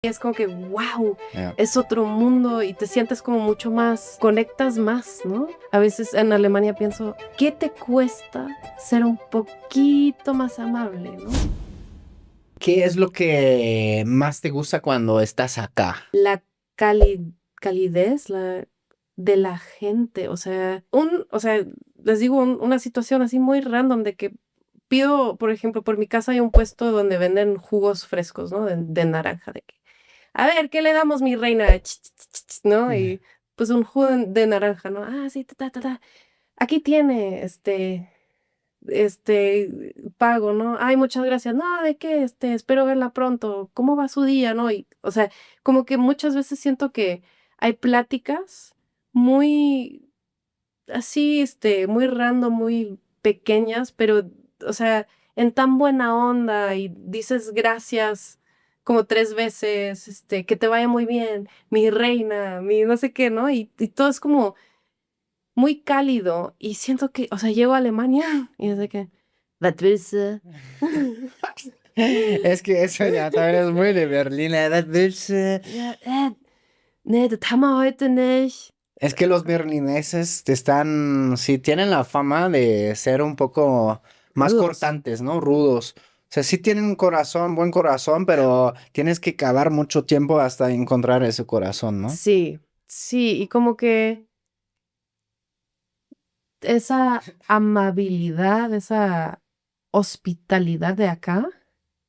Es como que, wow, Yeah. es otro mundo y te sientes como mucho más, conectas más, ¿no? A veces en Alemania pienso, ¿qué te cuesta ser un poquito más amable, ¿no? ¿Qué es lo que más te gusta cuando estás acá? La calidez de la gente, o sea, les digo una situación así muy random de que pido, por ejemplo, por mi casa hay un puesto donde venden jugos frescos, ¿no? De naranja, de que a ver, ¿qué le damos, mi reina? ¿No? Y pues un jugo de naranja, ¿no? Ah, sí, ta, ta, ta, ta. Aquí tiene, pago, ¿no? Ay, muchas gracias. No, ¿de qué? Espero verla pronto. ¿Cómo va su día, no? Y, o sea, como que muchas veces siento que hay pláticas muy así, muy random, muy pequeñas, pero, o sea, en tan buena onda y dices gracias como 3 veces, que te vaya muy bien, mi reina, mi no sé qué, ¿no? Y todo es como muy cálido y siento que, o sea, llego a Alemania y es de que, "Was willst du?" Es que eso ya también es muy de Berlín. ¿Das willst du? Ja, ne, das haben wir heute nicht. Es que los berlineses sí, tienen la fama de ser un poco más Rudos. cortantes, ¿no? Rudos. O sea, sí tienen un corazón, buen corazón, pero tienes que cavar mucho tiempo hasta encontrar ese corazón, ¿no? Sí, sí, y como que esa amabilidad, esa hospitalidad de acá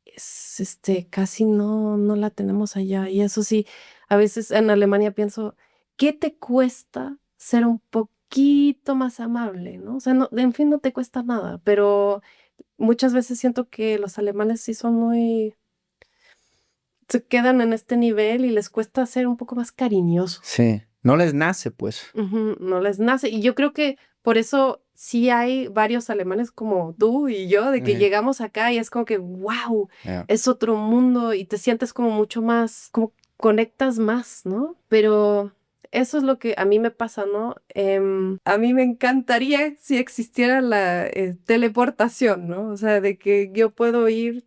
es, casi no la tenemos allá. Y eso sí, a veces en Alemania pienso, ¿qué te cuesta ser un poquito más amable, no? O sea, no, en fin, no te cuesta nada, pero muchas veces siento que los alemanes sí son muy, se quedan en este nivel y les cuesta ser un poco más cariñosos. Sí, no les nace, pues. Ujú, no les nace. Y yo creo que por eso sí hay varios alemanes como tú y yo, de que Ujú. llegamos acá y es como que, wow, Ya. es otro mundo y te sientes como mucho más, como conectas más, ¿no? Pero eso es lo que a mí me pasa, ¿no? A mí me encantaría si existiera la teleportación, ¿no? O sea, de que yo puedo ir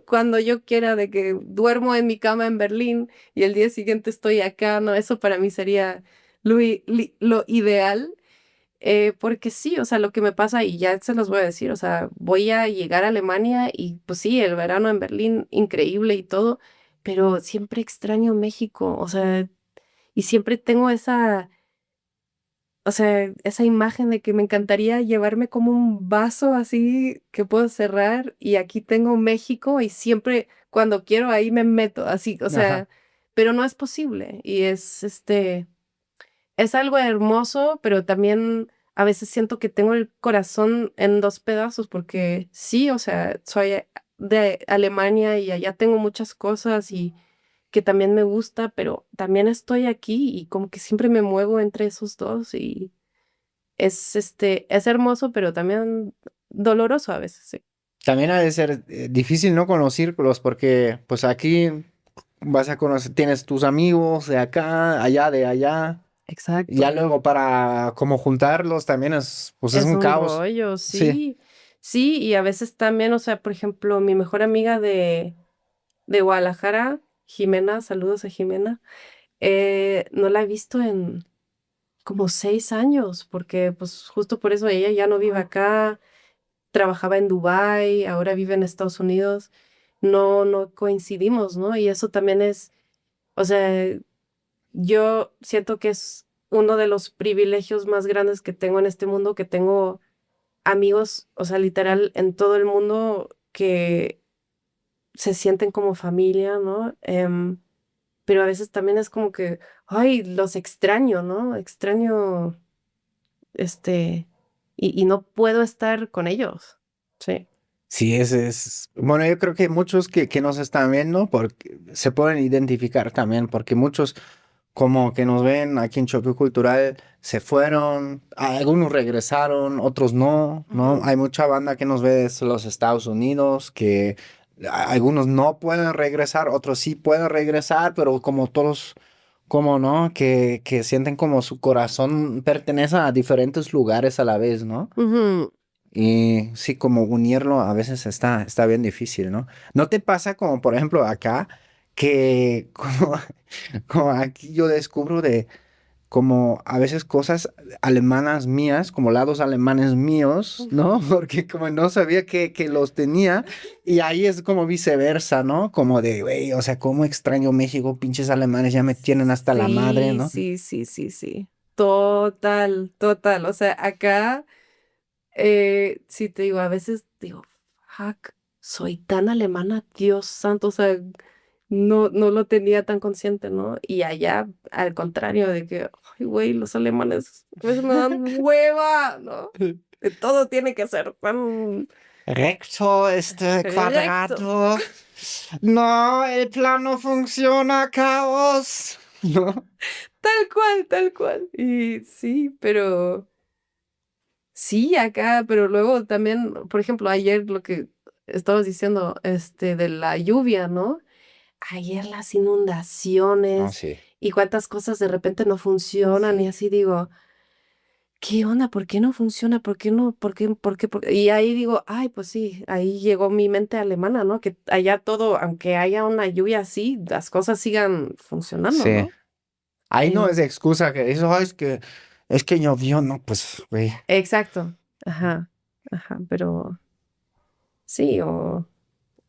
cuando yo quiera, de que duermo en mi cama en Berlín y el día siguiente estoy acá, ¿no? Eso para mí sería lo ideal, porque sí, o sea, lo que me pasa, y ya se los voy a decir, o sea, voy a llegar a Alemania y pues sí, el verano en Berlín, increíble y todo, pero siempre extraño México, o sea, y siempre tengo esa, o sea, esa imagen de que me encantaría llevarme como un vaso así que puedo cerrar y aquí tengo México y siempre cuando quiero ahí me meto, así, o Ajá. sea, pero no es posible y es algo hermoso, pero también a veces siento que tengo el corazón en 2 pedazos, porque sí, o sea, soy de Alemania y allá tengo muchas cosas y que también me gusta, pero también estoy aquí y como que siempre me muevo entre esos 2 y es hermoso, pero también doloroso a veces, sí. También ha de ser difícil, ¿no? Con los círculos, porque pues aquí vas a conocer, tienes tus amigos de acá, allá, de allá. Y ya Exacto. luego para como juntarlos también pues es Es un un caos. rollo, Sí. sí. Sí, y a veces también, o sea, por ejemplo, mi mejor amiga de Guadalajara, Jimena, saludos a Jimena, no la he visto en como 6 años, porque pues justo por eso ella ya no vive acá, trabajaba en Dubái, ahora vive en Estados Unidos, no coincidimos, ¿no? Y eso también es, o sea, yo siento que es uno de los privilegios más grandes que tengo en este mundo, que tengo amigos, o sea, literal, en todo el mundo que se sienten como familia, ¿no? Pero a veces también es como que, ay, los extraño, ¿no? Extraño, este, y no puedo estar con ellos. Sí. Sí, bueno, yo creo que muchos que nos están viendo porque se pueden identificar también, porque muchos como que nos ven aquí en Choque Cultural se fueron, algunos regresaron, otros no, ¿no? Ujú. Hay mucha banda que nos ve desde los Estados Unidos, que algunos no pueden regresar, otros sí pueden regresar, pero como todos, como no, que sienten como su corazón pertenece a diferentes lugares a la vez, ¿no? Ujú. Y sí, como unirlo a veces está bien difícil, ¿no? ¿No te pasa como, por ejemplo, acá, que como aquí yo descubro de como a veces cosas alemanas mías, como lados alemanes míos, ¿no? Porque como no sabía que los tenía, y ahí es como viceversa, ¿no? Como de, güey, o sea, cómo extraño México, pinches alemanes ya me tienen hasta la madre, Sí, ¿no? sí, sí, sí, sí. Total, total. O sea, acá, sí te digo, a veces digo, fuck, soy tan alemana, Dios santo, o sea, no lo tenía tan consciente, ¿no? Y allá, al contrario, de que, ay, güey, los alemanes a veces me dan hueva, ¿no? Que todo tiene que ser tan Recto, recto. cuadrado. No, el plano funciona, caos. ¿No? Tal cual, tal cual. Y sí, pero sí, acá, pero luego también, por ejemplo, ayer lo que estabas diciendo, de la lluvia, ¿no? Ayer las No, inundaciones sí. y cuántas cosas de repente no funcionan y así digo, ¿qué onda? ¿Por qué no funciona? ¿Por qué no? ¿Por qué? ¿Por qué? Y ahí digo, ay, pues sí, ahí llegó mi mente alemana, ¿no? Que allá todo, aunque haya una lluvia así, las cosas sigan funcionando, Sí. ¿no? Ahí no Eh, es excusa que eso es que llovió, no, pues, güey. exacto, ajá, ajá, pero sí,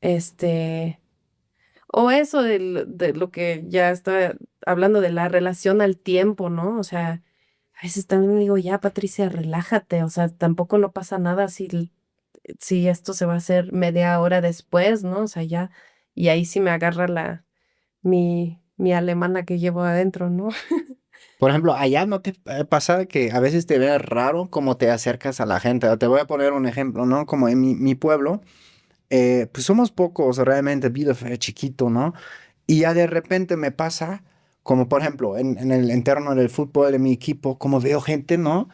este, o eso de lo que ya estaba hablando de la relación al tiempo, ¿no? O sea, a veces también digo, ya, Patricia, relájate, o sea, tampoco no pasa nada si esto se va a hacer media hora después, ¿no? O sea, ya, y ahí sí me agarra mi alemana que llevo adentro, ¿no? Por ejemplo, allá no te pasa que a veces te ve raro cómo te acercas a la gente. Te voy a poner un ejemplo, ¿no? Como en mi pueblo, pues somos pocos realmente, Bielefeld es chiquito, ¿no? Y ya de repente me pasa, como por ejemplo, en el interno del fútbol de mi equipo, como veo gente, ¿no?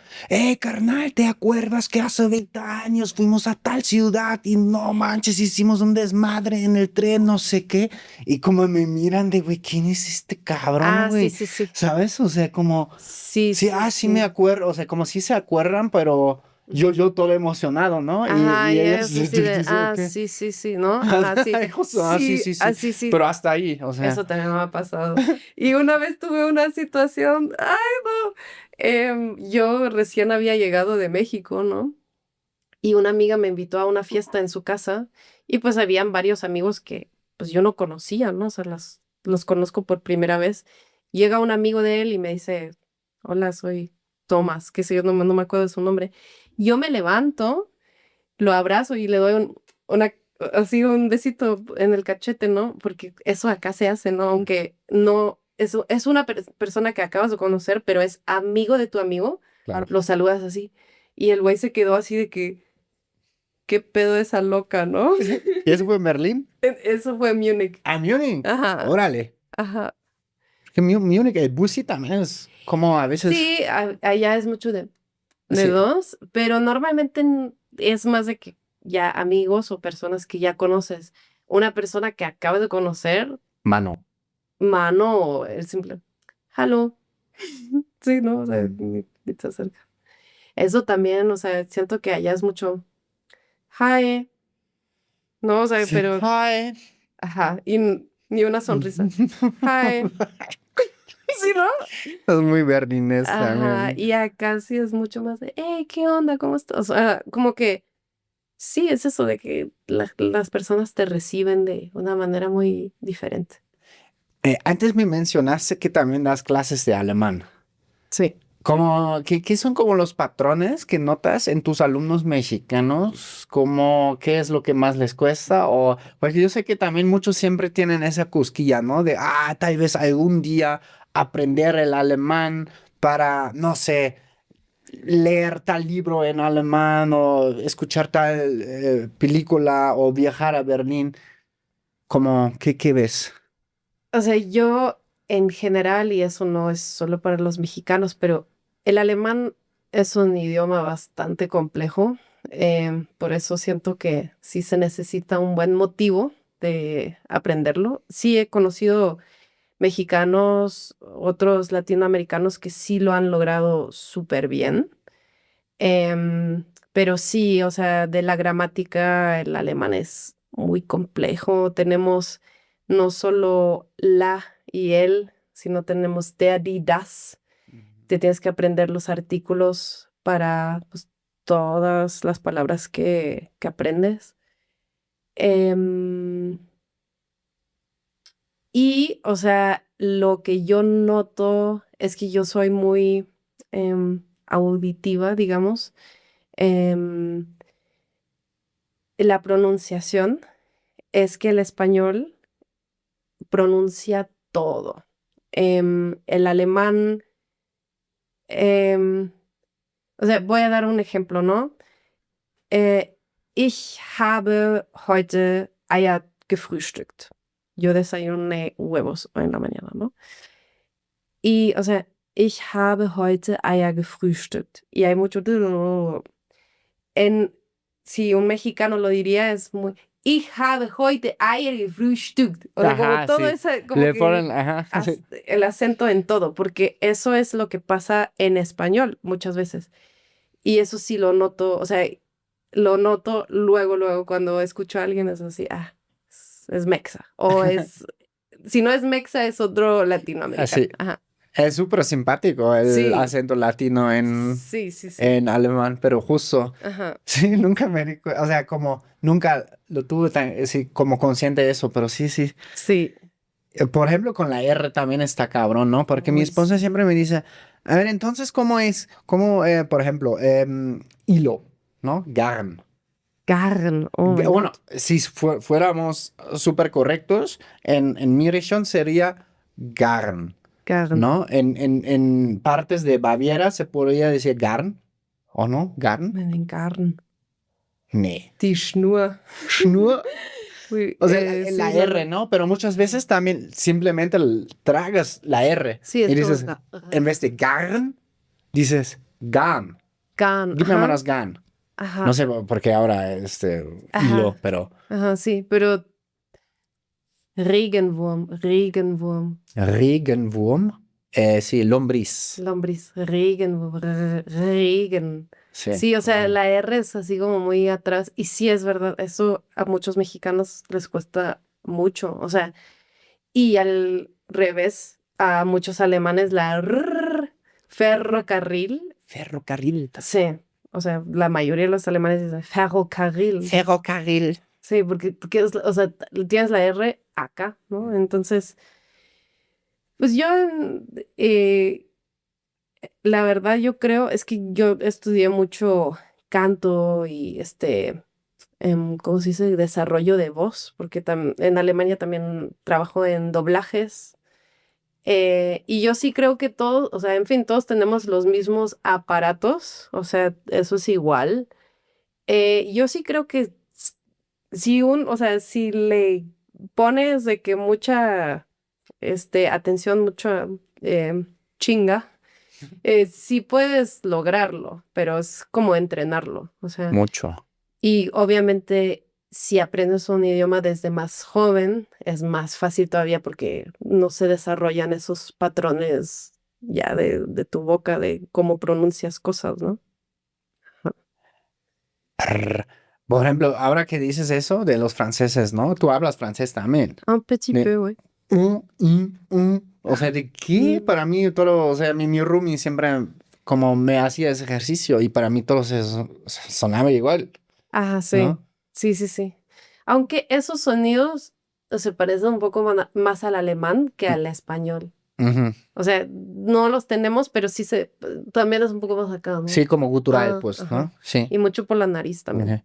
Carnal, ¿te acuerdas que hace 20 años fuimos a tal ciudad y no manches, hicimos un desmadre en el tren, no sé qué? Y como me miran de, güey, ¿quién es este cabrón, Ah, sí, güey? sí, sí. ¿Sabes? O sea, como, Sí, sí, sí, sí me sí. acuerdo, o sea, como sí se acuerdan, pero yo todo emocionado, ¿no? Ajá, Y y ellos es así de, dicen, ok. sí, sí, sí, ¿no? Ajá, sí. Justo, sí, Sí, sí, sí. así sí. Pero hasta ahí, o sea. Eso también me ha pasado. Y una vez tuve una situación, ay, no. Yo recién había llegado de México, ¿no? Y una amiga me invitó a una fiesta en su casa y pues habían varios amigos que pues yo no conocía, ¿no? O sea, los conozco por primera vez. Llega un amigo de él y me dice, hola, soy Tomás, qué sé yo, no me acuerdo de su nombre. Yo me levanto, lo abrazo y le doy así un besito en el cachete, ¿no? Porque eso acá se hace, ¿no? Aunque no, eso es una persona que acabas de conocer, pero es amigo de tu amigo, Claro. lo saludas así. Y el güey se quedó así de que, ¿qué pedo esa loca, no? ¿Y eso fue en Berlín? Eso fue en Múnich. A Múnich. Ajá, Órale. ajá. Que Múnich, el bus sí también es como a veces. Sí, allá es mucho de Sí. dos, pero normalmente es más de que ya amigos o personas que ya conoces. Una persona que acabas de conocer, Mano. mano o el simple, hello. Sí, ¿no? O sea, ni te acerca. Eso también, o sea, siento que allá es mucho, hi, ¿no? O sea, Sí. pero, Hi. ajá, y ni una sonrisa. Hi. Sí, ¿no? Es muy berlinés Ajá, también. y acá sí es mucho más de, hey, ¿qué onda? ¿Cómo estás? O sea, como que sí, es eso de que las personas te reciben de una manera muy diferente. Antes me mencionaste que también das clases de alemán. Sí. Como, ¿qué son como los patrones que notas en tus alumnos mexicanos? Como, ¿qué es lo que más les cuesta? O, porque yo sé que también muchos siempre tienen esa cosquilla, ¿no? De, tal vez algún día aprender el alemán para, no sé, leer tal libro en alemán o escuchar tal película o viajar a Berlín. Como, ¿qué ves? O sea, yo en general, y eso no es solo para los mexicanos, pero el alemán es un idioma bastante complejo. Por eso siento que sí se necesita un buen motivo de aprenderlo. Sí he conocido mexicanos, otros latinoamericanos que sí lo han logrado súper bien. Pero sí, o sea, de la gramática, el alemán es muy complejo. Tenemos no solo la y el, sino tenemos der, die, das. Te tienes que aprender los artículos para pues, todas las palabras que aprendes. Em, y, o sea, lo que yo noto es que yo soy muy auditiva, digamos. Em, la pronunciación es que el español pronuncia todo. El alemán, em, o sea, voy a dar un ejemplo, ¿no? Äh, ich habe heute Eier gefrühstückt. Yo desayuné huevos en la mañana, ¿no? Y, o sea, ich habe heute Eier gefrühstückt. Y hay mucho... En, si un mexicano lo diría, es muy... Ich habe heute Eier gefrühstückt. O sea, como Ajá, todo sí. ese, como Le que ponen, ajá, sí. el acento en todo, porque eso es lo que pasa en español muchas veces. Y eso sí lo noto, o sea, lo noto luego cuando escucho a alguien, es así, es mexa. O es, si no es mexa, es otro latinoamericano. Así. Ajá. Es súper simpático el Sí, acento latino sí. en alemán, pero justo, Ajá. sí, nunca me di o sea, como nunca lo tuve tan, sí, como consciente de eso, pero sí, sí. Sí. Por ejemplo, con la R también está cabrón, ¿no? Porque mi Uy, esposa sí. siempre me dice, a ver, entonces, ¿cómo es? ¿Cómo, por ejemplo, hilo, ¿no? Garn. Garn, oh my Bueno, God. si fuéramos súper correctos, en mi región sería Garn. Garn. ¿No? En partes de Baviera se podría decir Garn, ¿o no? ¿Garn? Meinen Garn. Nee. Die Schnur. Schnur. Uy, O sea, sí, la no, R, no. ¿no? Pero muchas veces también simplemente tragas la R Sí, y es como dices, en vez de Garn, dices Garn. Garn. Gib mir mal Ajá, das Garn. No ajá, sé por qué ahora hilo, ajá, pero ajá, sí, pero Regenwurm, Regenwurm. Regenwurm. Sí, lombriz. Lombriz, Regenwurm, Regen. Sí. Sí, o sea, la R es así como muy atrás. Y sí, es verdad, eso a muchos mexicanos les cuesta mucho. O sea, y al revés, a muchos alemanes la R, ferrocarril. Ferrocarril. Sí, o sea, la mayoría de los alemanes dicen ferrocarril. Ferrocarril. Sí, porque tú quieres, o sea, tienes la R acá, ¿no? Entonces, pues yo, eh, la verdad, yo creo, es que yo estudié mucho canto y ¿cómo se dice? Desarrollo de voz, porque en Alemania también trabajo en doblajes. Y yo sí creo que todos, o sea, en fin, todos tenemos los mismos aparatos, o sea, eso es igual. Yo sí creo que si o sea, si le pones de que mucha, atención, mucha chinga, sí puedes lograrlo, pero es como entrenarlo, o sea, Mucho. y obviamente si aprendes un idioma desde más joven, es más fácil todavía porque no se desarrollan esos patrones ya de tu boca, de cómo pronuncias cosas, ¿no? Arr. Por ejemplo, ahora que dices eso de los franceses, ¿no? Tú hablas francés también. Un petit De peu, oui. O sea, ¿de qué? Para mí todo, o sea, mi roomie siempre como me hacía ese ejercicio y para mí todo sonaba igual, Ah, sí, ¿no? sí. Aunque esos sonidos se parecen un poco más al alemán que al español. Ujú. O sea, no los tenemos, pero sí también es un poco más acá, ¿no? Sí, como gutural, Ah, pues, ¿no? ajá. Sí. Y mucho por la nariz también. Ujú.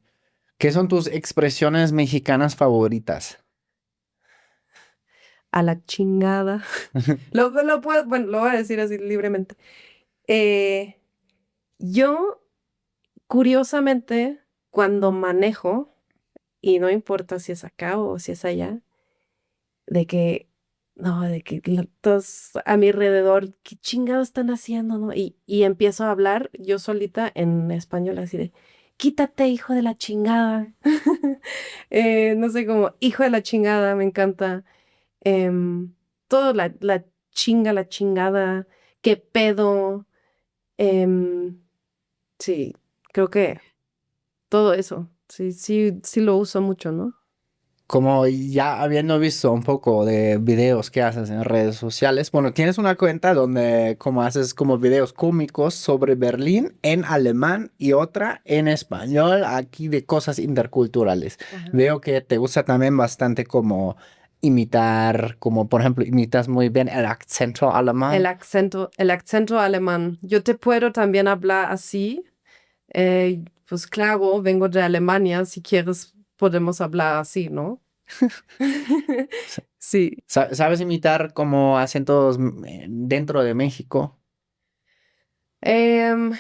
¿Qué son tus expresiones mexicanas favoritas? A la chingada. Lo puedo, bueno, lo voy a decir así libremente. Eh, yo, curiosamente, cuando manejo, y no importa si es acá o si es allá, de que, no, de que todos a mi alrededor, ¿qué chingados están haciendo, no? Y empiezo a hablar yo solita en español, así de, quítate, hijo de la chingada. No sé, como, hijo de la chingada, me encanta. Em, todo, la chinga, la chingada, qué pedo. em, sí, creo que todo eso, sí lo uso mucho, ¿no? como ya habiendo visto un poco de videos que haces en redes sociales, bueno, tienes una cuenta donde como haces como videos cómicos sobre Berlín en alemán y otra en español, aquí de cosas interculturales. Ajá. Veo que te gusta también bastante como imitar, como por ejemplo, imitas muy bien el acento alemán. El acento alemán. Yo te puedo también hablar así. Pues claro, vengo de Alemania. Si quieres, podemos hablar así, ¿no? Sí. ¿Sabes imitar como acentos dentro de México? Em,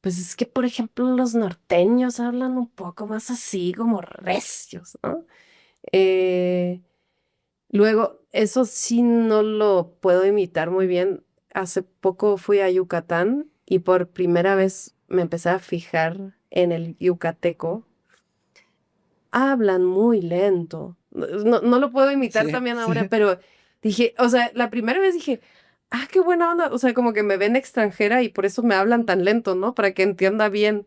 pues es que, por ejemplo, los norteños hablan un poco más así, como recios, ¿no? Eh, Luego, eso sí no lo puedo imitar muy bien. Hace poco fui a Yucatán y por primera vez me empecé a fijar en el yucateco. Hablan muy lento. No lo puedo imitar Sí, también ahora, sí. pero dije, o sea, la primera vez dije, ah, qué buena onda. O sea, como que me ven extranjera y por eso me hablan tan lento, ¿no? Para que entienda bien.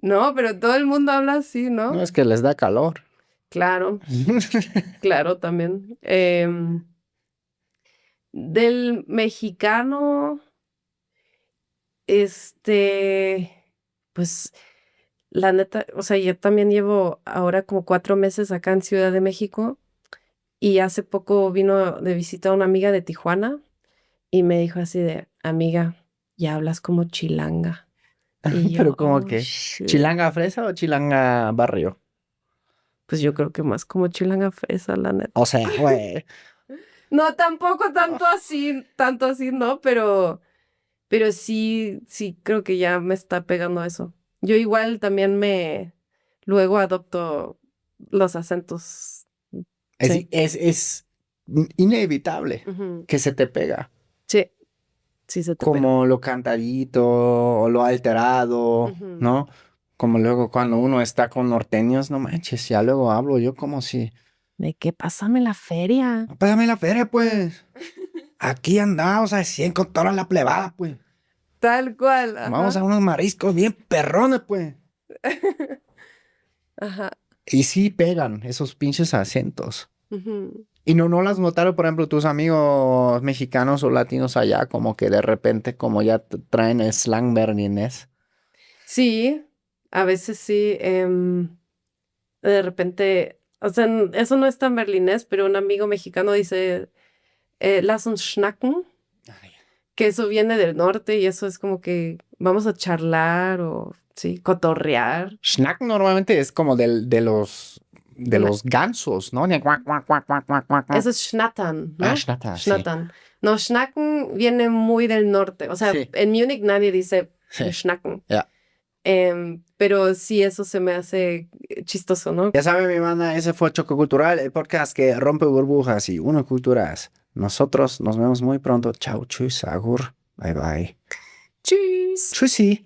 No, pero todo el mundo habla así, No ¿no? es que les da calor. Claro, claro, también. Del mexicano, este, pues la neta, o sea, yo también llevo ahora como 4 meses acá en Ciudad de México y hace poco vino de visita una amiga de Tijuana y me dijo así de, amiga, ya hablas como chilanga. Y Pero yo, como oh, que, shit. ¿chilanga fresa o chilanga barrio? Pues yo creo que más como chilanga fresa, la neta. O sea, güey. No, tampoco tanto así, no, pero sí, sí, creo que ya me está pegando eso. Yo igual también luego adopto los acentos. Sí. Es inevitable Ujú. que se te pega. Sí, sí se te pega. Como lo cantadito o lo alterado, Ujú. ¿no? Como luego cuando uno está con norteños, no manches, ya luego hablo yo como si, ¿De qué? Pásame la feria. pásame la feria, pues. Aquí andamos a 100 con toda la plebada, pues. Tal cual, Vamos ajá. a unos mariscos bien perrones, pues. Ajá. Y sí pegan esos pinches acentos. Ujú. Y no las notaron, por ejemplo, tus amigos mexicanos o latinos allá, como que de repente, como ya traen el slang berlinés. Sí, a veces sí. De repente, o sea, eso no es tan berlinés, pero un amigo mexicano dice, lass uns schnacken, que eso viene del norte y eso es como que vamos a charlar o, sí, cotorrear. Schnack normalmente es como de Na- los gansos, ¿no? Ni guac, guac, guac, guac, guac, guac, guac. Eso es schnattern, Ah, ¿no? schnatter, sí. Schnattern. No, schnacken viene muy del norte. O sea, Sí, en Múnich nadie dice sí. schnacken. Ya. Pero sí, eso se me hace chistoso, ¿no? Ya sabe, mi banda, ese fue Choque Cultural, el podcast que rompe burbujas y une culturas. Nosotros nos vemos muy pronto. Chau, tschüss, agur. Bye, bye. Tschüss. Tschüssi.